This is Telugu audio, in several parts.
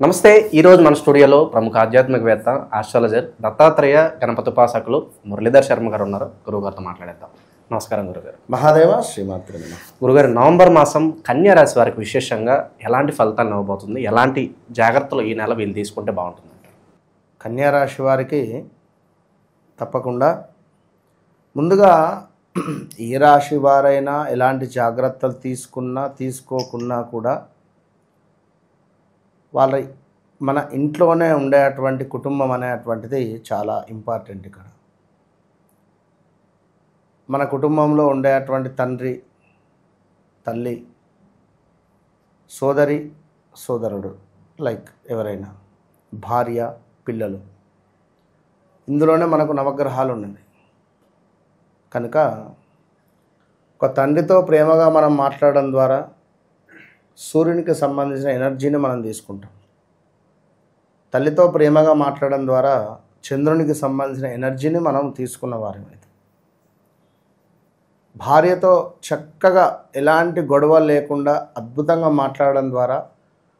నమస్తే. ఈరోజు మన స్టూడియోలో ప్రముఖ ఆధ్యాత్మికవేత్త ఆస్ట్రాలజర్ దత్తాత్రేయ గణపతి ఉపాసకులు మురళీధర్ శర్మ గారు ఉన్నారు. గురువుగారితో మాట్లాడేద్దాం. నమస్కారం గురుగారు. మహాదేవ శ్రీమాత్రే నమః. గురుగారు, నవంబర్ మాసం కన్యా రాశి వారికి విశేషంగా ఎలాంటి ఫలితాలు ఇవ్వబోతుంది, ఎలాంటి జాగ్రత్తలు ఈ నెల వీళ్ళు తీసుకుంటే బాగుంటుంది అంటారు? కన్యా రాశి వారికి తప్పకుండా ముందుగా ఏ రాశి వారైనా ఎలాంటి జాగ్రత్తలు తీసుకున్నా తీసుకోకున్నా కూడా వాళ్ళ మన ఇంట్లోనే ఉండేటువంటి కుటుంబం అనేటువంటిది చాలా ఇంపార్టెంట్. ఇక్కడ మన కుటుంబంలో ఉండేటువంటి తండ్రి, తల్లి, సోదరి, సోదరుడు, లైక్ ఎవరైనా భార్య, పిల్లలు, ఇందులోనే మనకు నవగ్రహాలు ఉన్నాయి. కనుక ఒక తండ్రితో ప్రేమగా మనం మాట్లాడడం ద్వారా సూర్యునికి సంబంధించిన ఎనర్జీని మనం తీసుకుంటాం. తల్లితో ప్రేమగా మాట్లాడడం ద్వారా చంద్రునికి సంబంధించిన ఎనర్జీని మనం తీసుకున్న వారమైతే, భార్యతో చక్కగా ఎలాంటి గొడవ లేకుండా అద్భుతంగా మాట్లాడడం ద్వారా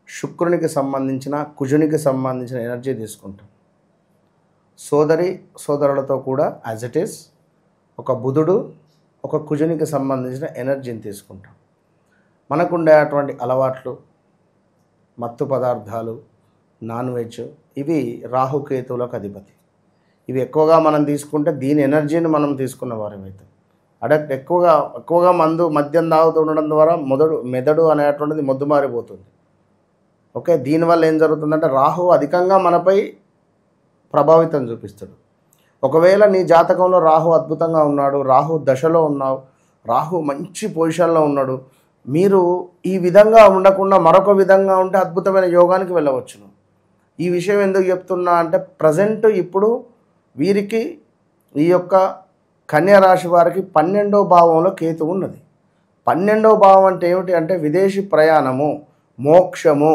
శుక్రునికి సంబంధించిన, కుజునికి సంబంధించిన ఎనర్జీ తీసుకుంటాం. సోదరి సోదరులతో కూడా యాజ్ ఇట్ ఈస్ ఒక బుధుడు, ఒక కుజునికి సంబంధించిన ఎనర్జీని తీసుకుంటాం. మనకు ఉండేటువంటి అలవాట్లు, మత్తు పదార్థాలు, నాన్ వెజ్, ఇవి రాహుకేతువులకు అధిపతి. ఇవి ఎక్కువగా మనం తీసుకుంటే దీని ఎనర్జీని మనం తీసుకున్న వారమైతే, ఎక్కువగా మద్యం తాగుతూ ఉండడం ద్వారా మెదడు అనేటువంటిది మొద్దుమారిపోతుంది. ఓకే, దీనివల్ల ఏం జరుగుతుందంటే రాహు అధికంగా మనపై ప్రభావితం చూపిస్తాడు. ఒకవేళ నీ జాతకంలో రాహు అద్భుతంగా ఉన్నాడు, రాహు దశలో ఉన్నావు, రాహు మంచి పొజిషన్లో ఉన్నాడు, మీరు ఈ విధంగా ఉండకుండా మరొక విధంగా ఉంటే అద్భుతమైన యోగానికి వెళ్ళవచ్చును. ఈ విషయం ఎందుకు చెప్తున్నా అంటే ప్రజెంట్ ఇప్పుడు వీరికి ఈ యొక్క కన్యా రాశి వారికి 12వ భావంలో కేతు ఉన్నది. 12వ భావం అంటే ఏమిటి అంటే విదేశీ ప్రయాణము, మోక్షము,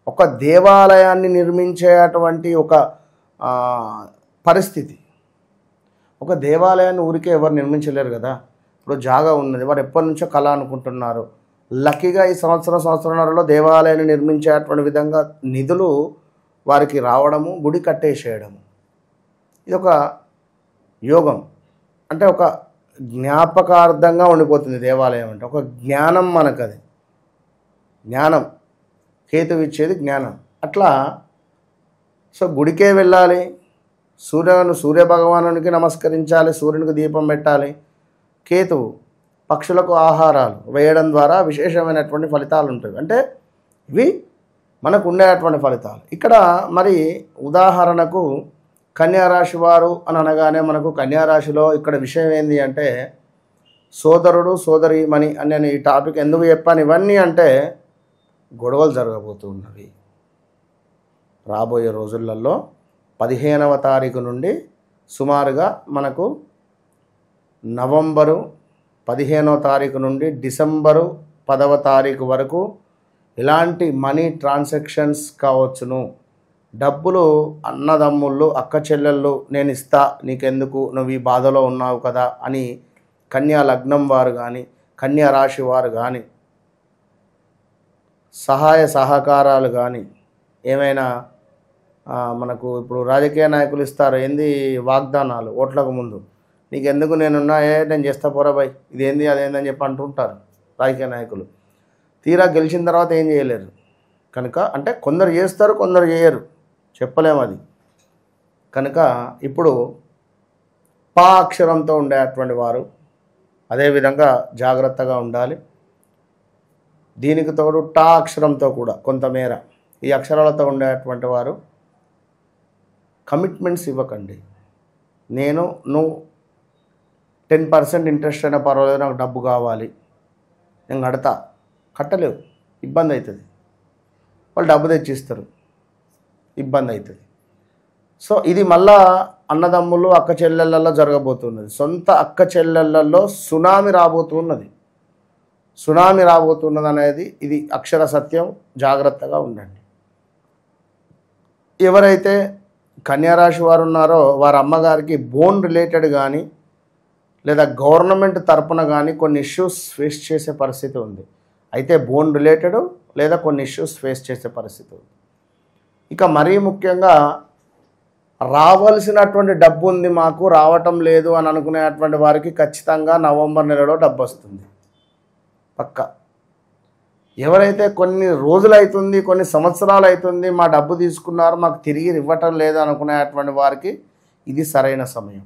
ఒక దేవాలయాన్ని నిర్మించేటువంటి ఒక పరిస్థితి. ఒక దేవాలయాన్ని ఊరికే ఎవరు నిర్మించలేరు కదా. ఇప్పుడు జాగా ఉన్నది, వారు ఎప్పటి నుంచో కళ అనుకుంటున్నారు. లక్కీగా ఈ సంవత్సరంన్నరలో దేవాలయాన్ని నిర్మించేటువంటి విధంగా నిధులు వారికి రావడము, గుడి కట్టేసేయడము, ఇది ఒక యోగం. అంటే ఒక జ్ఞాపకార్థంగా ఉండిపోతుంది దేవాలయం అంటే. ఒక జ్ఞానం మనకు, అది జ్ఞానం, కేతువు ఇచ్చేది జ్ఞానం. అట్లా సో గుడికే వెళ్ళాలి, సూర్య భగవానునికి నమస్కరించాలి, సూర్యునికి దీపం పెట్టాలి. కేతువు పక్షులకు ఆహారాలు వేయడం ద్వారా విశేషమైనటువంటి ఫలితాలు ఉంటాయి. అంటే ఇవి మనకు ఉండేటువంటి ఫలితాలు. ఇక్కడ మరి ఉదాహరణకు కన్యారాశి వారు అని అనగానే మనకు కన్యారాశిలో ఇక్కడ విషయం ఏంది అంటే సోదరుడు, సోదరిమణి అని నేను ఈ టాపిక్ ఎందుకు చెప్పాను ఇవన్నీ అంటే గొడవలు జరగబోతున్నవి. రాబోయే రోజులలో 15వ తారీఖు నుండి సుమారుగా మనకు నవంబరు 15వ తారీఖు నుండి డిసెంబరు 10వ తారీఖు వరకు ఇలాంటి మనీ ట్రాన్సాక్షన్స్ కావచ్చును. డబ్బులు అన్నదమ్ముళ్ళు, అక్క చెల్లెళ్ళు, నేను ఇస్తా నీకెందుకు, నువ్వు ఈ బాధలో ఉన్నావు కదా అని కన్యా లగ్నం వారు కానీ, కన్యా రాశి వారు కానీ సహాయ సహకారాలు కానీ ఏమైనా మనకు ఇప్పుడు రాజకీయ నాయకులు ఇస్తారు ఏంది వాగ్దానాలు ఓట్లకు ముందు, నీకెందుకు నేనున్నా, నేను చేస్తా పోరా బాయ్, ఇదేంది అదేంది అని చెప్పి అంటుంటారు రాజకీయ నాయకులు. తీరా గెలిచిన తర్వాత ఏం చేయలేరు. కనుక అంటే కొందరు చేస్తారు, కొందరు చేయరు, చెప్పలేము అది. కనుక ఇప్పుడు పా అక్షరంతో ఉండేటువంటి వారు అదేవిధంగా జాగ్రత్తగా ఉండాలి. దీనికి తోడు టా అక్షరంతో కూడా కొంతమేర ఈ అక్షరాలతో ఉండేటువంటి వారు కమిట్మెంట్స్ ఇవ్వకండి. నువ్వు 10% ఇంట్రెస్ట్ అయినా పర్వాలేదు, నాకు డబ్బు కావాలి, నేను కట్టలేవు, ఇబ్బంది అవుతుంది. వాళ్ళు డబ్బు తెచ్చిస్తారు, ఇబ్బంది అవుతుంది. సో ఇది మళ్ళా అన్నదమ్ములు, అక్క చెల్లెళ్ళల్లో జరగబోతున్నది. సొంత అక్క చెల్లెళ్ళల్లో సునామీ రాబోతున్నది అనేది ఇది అక్షర సత్యం. జాగ్రత్తగా ఉండండి. ఎవరైతే కన్యారాశి వారు ఉన్నారో వారి అమ్మగారికి బోన్ రిలేటెడ్ కానీ లేదా గవర్నమెంట్ తరపున కానీ కొన్ని ఇష్యూస్ ఫేస్ చేసే పరిస్థితి ఉంది. అయితే బోన్ రిలేటెడ్ లేదా కొన్ని ఇష్యూస్ ఫేస్ చేసే పరిస్థితి ఉంది. ఇక మరీ ముఖ్యంగా రావాల్సినటువంటి డబ్బు ఉంది మాకు రావటం లేదు అని అనుకునేటువంటి వారికి ఖచ్చితంగా నవంబర్ నెలలో డబ్బు వస్తుంది పక్కా. ఎవరైతే కొన్ని రోజులు అవుతుంది, కొన్ని సంవత్సరాలు అవుతుంది, మా డబ్బు తీసుకున్నారు మాకు తిరిగి ఇవ్వటం లేదు అనుకునేటువంటి వారికి ఇది సరైన సమయం.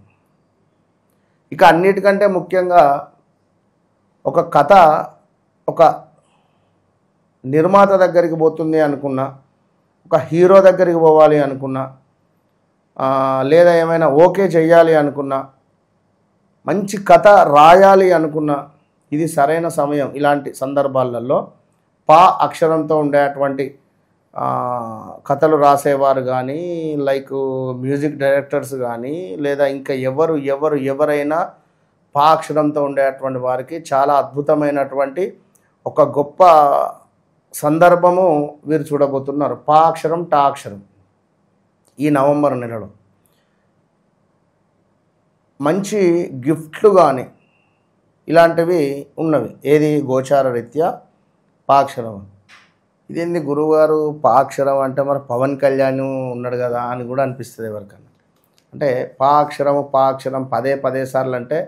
ఇక అన్నిటికంటే ముఖ్యంగా ఒక కథ ఒక నిర్మాత దగ్గరికి పోతుంది అనుకున్నా, ఒక హీరో దగ్గరికి పోవాలి అనుకున్నా, లేదా ఏమైనా ఓకే చెయ్యాలి అనుకున్నా, మంచి కథ రాయాలి అనుకున్నా ఇది సరైన సమయం. ఇలాంటి సందర్భాలలో పా అక్షరంతో ఉండేటువంటి కథలు రాసేవారు కానీ, లైక్ మ్యూజిక్ డైరెక్టర్స్ కానీ, లేదా ఇంకా ఎవరైనా పా అక్షరంతో ఉండేటువంటి వారికి చాలా అద్భుతమైనటువంటి ఒక గొప్ప సందర్భము వీరు చూడబోతున్నారు. పా అక్షరం టా అక్షరం ఈ నవంబర్ నెలలో మంచి గిఫ్ట్లు కానీ ఇలాంటివి ఉన్నవి. ఏది గోచార రీత్యా పాక్షరం. ఇదేంది గురువుగారు పాక్షరం అంటే మరి పవన్ కళ్యాణ్ ఉన్నాడు కదా అని కూడా అనిపిస్తుంది ఎవరికన్నా. అంటే పాక్షరం పదే సార్లు అంటే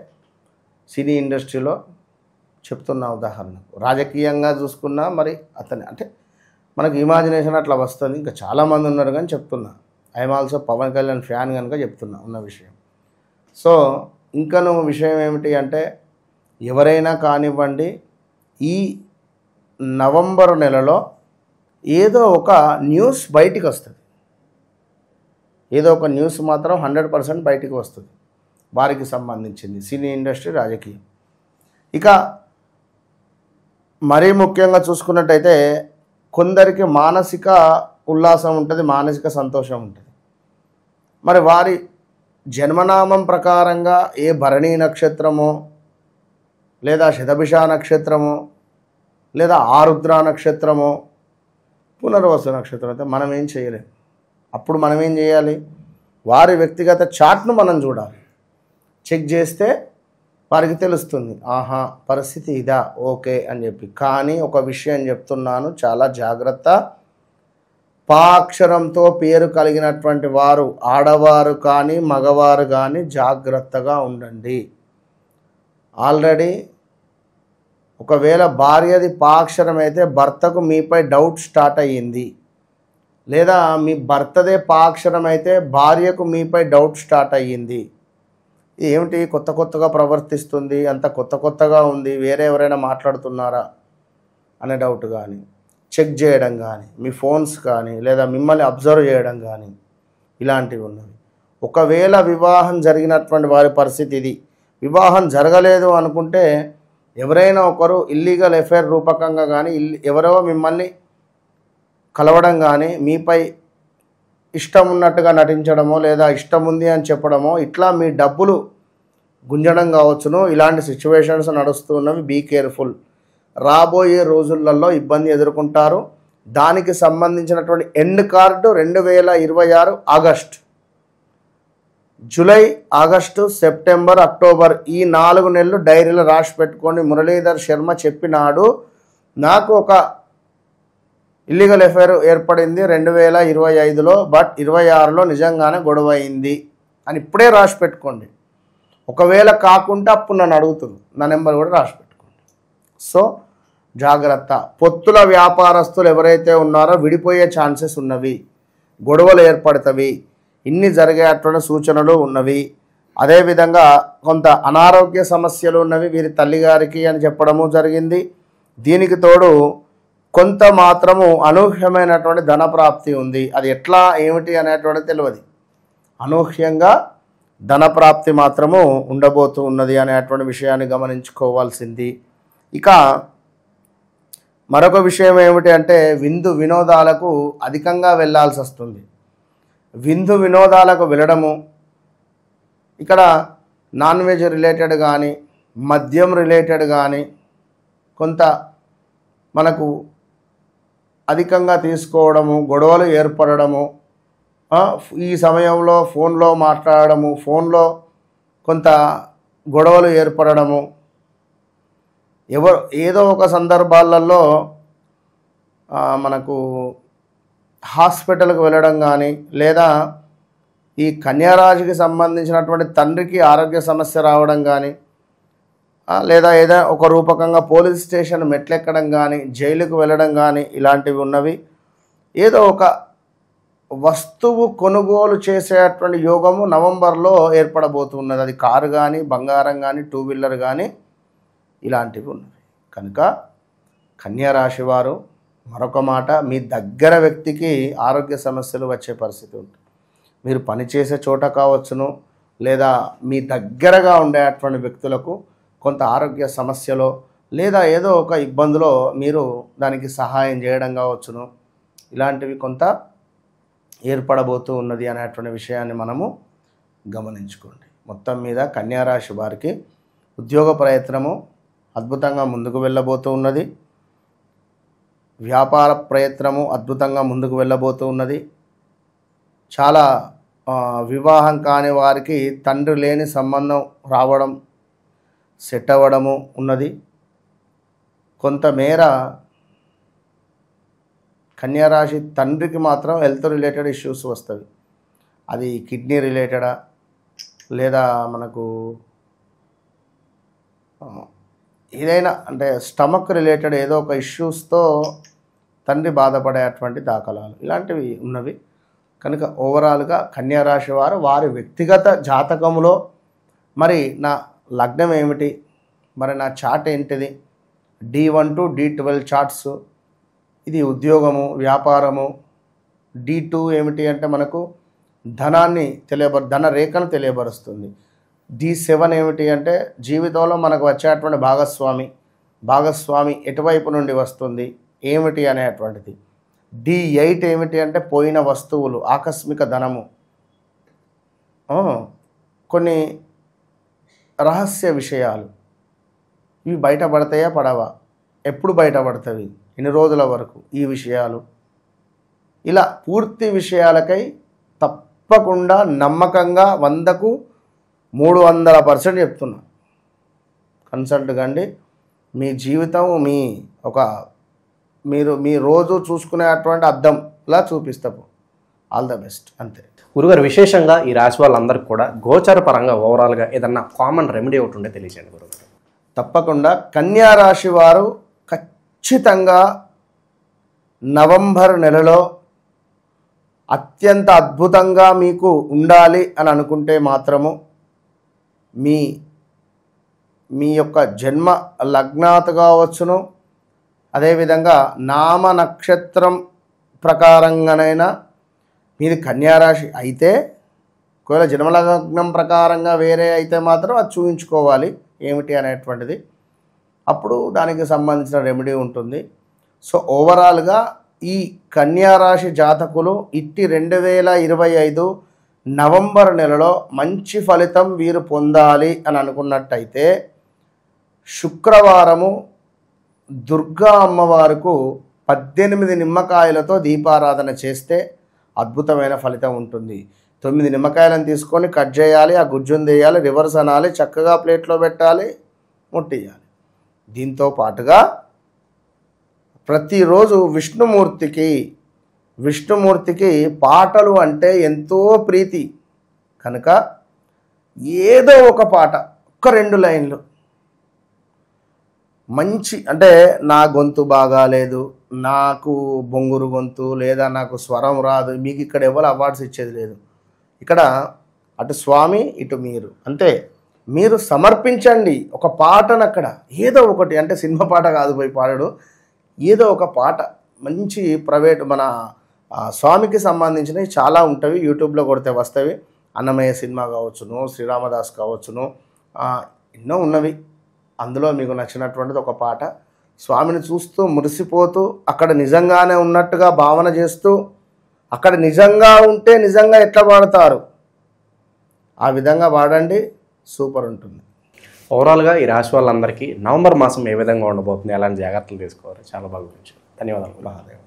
సినీ ఇండస్ట్రీలో చెప్తున్న ఉదాహరణ, రాజకీయంగా చూసుకున్నా మరి అతని అంటే మనకు ఇమాజినేషన్ అట్లా వస్తుంది. ఇంకా చాలామంది ఉన్నారు కానీ చెప్తున్నా, I'm also Pawan Kalyan fan కనుక చెప్తున్నా ఉన్న విషయం. సో ఇంకను విషయం ఏమిటి అంటే ఎవరైనా కానివ్వండి ఈ నవంబర్ నెలలో ఏదో ఒక న్యూస్ బయటికి వస్తుంది. ఏదో ఒక న్యూస్ మాత్రం 100% బయటికి వస్తుంది వారికి సంబంధించింది, సినీ ఇండస్ట్రీ, రాజకీయం. ఇక మరీ ముఖ్యంగా చూసుకున్నట్టయితే కొందరికి మానసిక ఉల్లాసం ఉంటుంది, మానసిక సంతోషం ఉంటుంది. మరి వారి జన్మనామం ప్రకారంగా ఏ భరణీ నక్షత్రమో, లేదా శతభిష నక్షత్రమో, లేదా ఆరుద్ర నక్షత్రమో, పునర్వసు నక్షత్రం అయితే మనం ఏం చేయలేం. అప్పుడు మనం ఏం చేయాలి, వారి వ్యక్తిగత చార్ట్ను మనం చూడాలి. చెక్ చేస్తే వారికి తెలుస్తుంది, ఆహా పరిస్థితి ఇదా, ఓకే అని చెప్పి. కానీ ఒక విషయం చెప్తున్నాను, చాలా జాగ్రత్త. పాక్షరంతో పేరు కలిగినటువంటి వారు, ఆడవారు కానీ మగవారు కానీ జాగ్రత్తగా ఉండండి. ఆల్రెడీ ఒకవేళ భార్యది పాక్షరం అయితే భర్తకు మీపై డౌట్ స్టార్ట్ అయ్యింది, లేదా మీ భర్తదే పాక్షరం అయితే భార్యకు మీపై డౌట్ స్టార్ట్ అయ్యింది. ఏమిటి కొత్తగా ప్రవర్తిస్తుంది, అంత కొత్తగా ఉంది, వేరే ఎవరైనా మాట్లాడుతున్నారా అనే డౌట్ కానీ, చెక్ చేయడం కానీ, మీ ఫోన్స్ కానీ, లేదా మిమ్మల్ని అబ్జర్వ్ చేయడం కానీ ఇలాంటివి ఉన్నవి. ఒకవేళ వివాహం జరిగినటువంటి వారి పరిస్థితి ఇది. వివాహం జరగలేదు అనుకుంటే ఎవరైనా ఒకరు ఇల్లీగల్ ఎఫైర్ రూపకంగా కానీ, ఎవరో మిమ్మల్ని కలవడం కానీ, మీపై ఇష్టం ఉన్నట్టుగా నటించడమో, లేదా ఇష్టం ఉంది అని చెప్పడమో, ఇట్లా మీ డబ్బులు గుంజడం కావచ్చును. ఇలాంటి సిచ్యువేషన్స్ నడుస్తూ ఉన్నవి. Be careful. రాబోయే రోజులలో ఇబ్బంది ఎదుర్కొంటారు. దానికి సంబంధించినటువంటి end card 2026 August. July, August, September, October ఈ 4 నెలలు డైరీలో రాసి పెట్టుకొని. మురళీధర్ శర్మ చెప్పినాడు, నాకు ఒక ఇల్లీగల్ ఎఫైర్ ఏర్పడింది 2025లో, బట్ 26లో నిజంగానే గొడవ అయింది అని ఇప్పుడే రాసి పెట్టుకోండి. ఒకవేళ కాకుండా అప్పుడు నన్ను అడుగుతుంది, నా నెంబర్ కూడా రాసి పెట్టుకోండి. సో జాగ్రత్త. పొత్తుల వ్యాపారస్తులు ఎవరైతే ఉన్నారో విడిపోయే ఛాన్సెస్ ఉన్నవి, గొడవలు ఏర్పడతవి, ఇన్ని జరిగేటువంటి సూచనలు ఉన్నవి. అదేవిధంగా కొంత అనారోగ్య సమస్యలు ఉన్నవి వీరి తల్లిగారికి అని చెప్పడము జరిగింది. దీనికి తోడు కొంత మాత్రము అనూహ్యమైనటువంటి ధనప్రాప్తి ఉంది. అది ఎట్లా ఏమిటి అనేటువంటిది తెలియదు. అనూహ్యంగా ధనప్రాప్తి మాత్రము ఉండబోతూ ఉన్నది అనేటువంటి విషయాన్ని గమనించుకోవాల్సింది. ఇక మరొక విషయం ఏమిటి అంటే విందు వినోదాలకు అధికంగా వెళ్ళాల్సి వస్తుంది. విందు వినోదాలకు వెళ్ళడము, ఇక్కడ నాన్ వెజ్ రిలేటెడ్ కానీ, మద్యం రిలేటెడ్ కానీ కొంత మనకు అధికంగా తీసుకోవడము, గొడవలు ఏర్పడము, ఈ సమయంలో ఫోన్లో మాట్లాడము, ఫోన్లో కొంత గొడవలు ఏర్పడము, ఏదో ఒక సందర్భాలలో మనకు హాస్పిటల్కి వెళ్ళడం కానీ, లేదా ఈ కన్యారాశికి సంబంధించినటువంటి తండ్రికి ఆరోగ్య సమస్య రావడం కానీ, లేదా ఏదైనా ఒక రూపకంగా పోలీస్ స్టేషన్ మెట్లెక్కడం కానీ, జైలుకు వెళ్ళడం కానీ ఇలాంటివి ఉన్నవి. ఏదో ఒక వస్తువు కొనుగోలు చేసేటువంటి యోగము నవంబర్లో ఏర్పడబోతున్నది. అది కారు కానీ, బంగారం కానీ, 2 వీలర్ కానీ ఇలాంటివి ఉన్నవి. కనుక కన్యారాశి వారు మరొక మాట, మీ దగ్గర వ్యక్తికి ఆరోగ్య సమస్యలు వచ్చే పరిస్థితి ఉంటుంది. మీరు పనిచేసే చోట కావచ్చును, లేదా మీ దగ్గరగా ఉండేటువంటి వ్యక్తులకు కొంత ఆరోగ్య సమస్యలో లేదా ఏదో ఒక ఇబ్బందిలో మీరు దానికి సహాయం చేయడం కావచ్చును, ఇలాంటివి కొంత ఏర్పడబోతూ ఉన్నది అనేటువంటి విషయాన్ని మనము గమనించుకోండి. మొత్తం మీద కన్యారాశి వారికి ఉద్యోగ ప్రయత్నము అద్భుతంగా ముందుకు వెళ్ళబోతూ ఉన్నది. వ్యాపార ప్రయత్నము అద్భుతంగా ముందుకు వెళ్ళబోతూ ఉన్నది. చాలా వివాహం కాని వారికి తండ్రి లేని సంబంధం రావడం, సెట్ అవ్వడము ఉన్నది. కొంతమేర కన్యారాశి తండ్రికి మాత్రం హెల్త్ రిలేటెడ్ ఇష్యూస్ వస్తుంది. అది కిడ్నీ రిలేటెడా, లేదా మనకు ఏదైనా అంటే స్టమక్ రిలేటెడ్ ఏదో ఒక ఇష్యూస్తో తండ్రి బాధపడేటువంటి దాఖలాలు ఇలాంటివి ఉన్నవి. కనుక ఓవరాల్గా కన్యారాశి వారు వారి వ్యక్తిగత జాతకంలో మరి నా లగ్నం ఏమిటి, మరి నా చార్ట్ ఏంటిది, D1 to D12 చార్ట్స్, ఇది ఉద్యోగము, వ్యాపారము. D2 ఏమిటి అంటే మనకు ధనాన్ని ధన రేఖను తెలియబరుస్తుంది. D7 ఏమిటి అంటే జీవితంలో మనకు వచ్చేటువంటి భాగస్వామి ఎటువైపు నుండి వస్తుంది ఏమిటి అనేటువంటిది. D8 ఏమిటి అంటే పోయిన వస్తువులు, ఆకస్మిక ధనము, కొన్ని రహస్య విషయాలు, ఇవి బయటపడతాయా పడవా, ఎప్పుడు బయటపడతాయి, ఎన్ని రోజుల వరకు, ఈ విషయాలు. ఇలా పూర్తి విషయాలకై తప్పకుండా నమ్మకంగా 100కు 300% చెప్తున్నా, కన్సల్ట్ కండి. మీ జీవితం మీ రోజు చూసుకునేటువంటి అద్దంలా చూపిస్తాము. All the best. అంతే గురుగారు. విశేషంగా ఈ రాశి వాళ్ళందరికీ కూడా గోచార పరంగా ఓవరాల్గా ఏదన్నా కామన్ రెమెడీ ఒకటి ఉండే తెలియజేయండి గురుగారు. తప్పకుండా కన్యారాశి వారు ఖచ్చితంగా నవంబర్ నెలలో అత్యంత అద్భుతంగా మీకు ఉండాలి అని అనుకుంటే మాత్రము మీ యొక్క జన్మ లగ్నాత్ కావచ్చును, అదేవిధంగా నామ నక్షత్రం ప్రకారంగానైనా మీది కన్యారాశి అయితే, ఒకవేళ జన్మలగ్నం ప్రకారంగా వేరే అయితే మాత్రం అది చూపించుకోవాలి ఏమిటి అనేటువంటిది. అప్పుడు దానికి సంబంధించిన రెమెడీ ఉంటుంది. సో ఓవరాల్గా ఈ కన్యారాశి జాతకులు ఇట్టి 2025 నవంబర్ నెలలో మంచి ఫలితం వీరు పొందాలి అని అనుకున్నట్టయితే శుక్రవారము దుర్గా అమ్మవారికి 18 నిమ్మకాయలతో దీపారాధన చేస్తే అద్భుతమైన ఫలితం ఉంటుంది. 9 నిమ్మకాయలను తీసుకొని కట్ చేయాలి, ఆ గుజ్జును తీయాలి, రివర్స్ అనాలి, చక్కగా ప్లేట్లో పెట్టాలి, ముట్టియాలి. దీంతో పాటుగా ప్రతిరోజు విష్ణుమూర్తికి పాటలు అంటే ఎంతో ప్రీతి కనుక ఏదో ఒక పాట, ఒక 2 లైన్లు మంచి, అంటే నా గొంతు బాగాలేదు, నాకు బొంగురు గొంతు, లేదా నాకు స్వరం రాదు, మీకు ఇక్కడ ఎవరు అవార్డ్స్ ఇచ్చేది లేదు. ఇక్కడ అటు స్వామి ఇటు మీరు, అంతే. మీరు సమర్పించండి ఒక పాటను. అక్కడ ఏదో ఒకటి, అంటే సినిమా పాట కాదు పోయి పాడడు, ఏదో ఒక పాట మంచి ప్రైవేట్ మన స్వామికి సంబంధించినవి చాలా ఉంటాయి, యూట్యూబ్లో కొడితే వస్తాయి. అన్నమయ్య సినిమా కావచ్చును, శ్రీరామదాస్ కావచ్చును, ఎన్నో ఉన్నవి. అందులో మీకు నచ్చినటువంటిది ఒక పాట, స్వామిని చూస్తూ మురిసిపోతూ అక్కడ నిజంగానే ఉన్నట్టుగా భావన చేస్తూ, అక్కడ నిజంగా ఉంటే నిజంగా ఎట్లా పాడతారు ఆ విధంగా పాడండి, సూపర్ ఉంటుంది. ఓవరాల్గా ఈ రాశి వాళ్ళందరికీ నవంబర్ మాసం ఏ విధంగా ఉండబోతుంది, ఎలాంటి జాగ్రత్తలు తీసుకోవాలి, చాలా బాగా గురించి. ధన్యవాదాలు.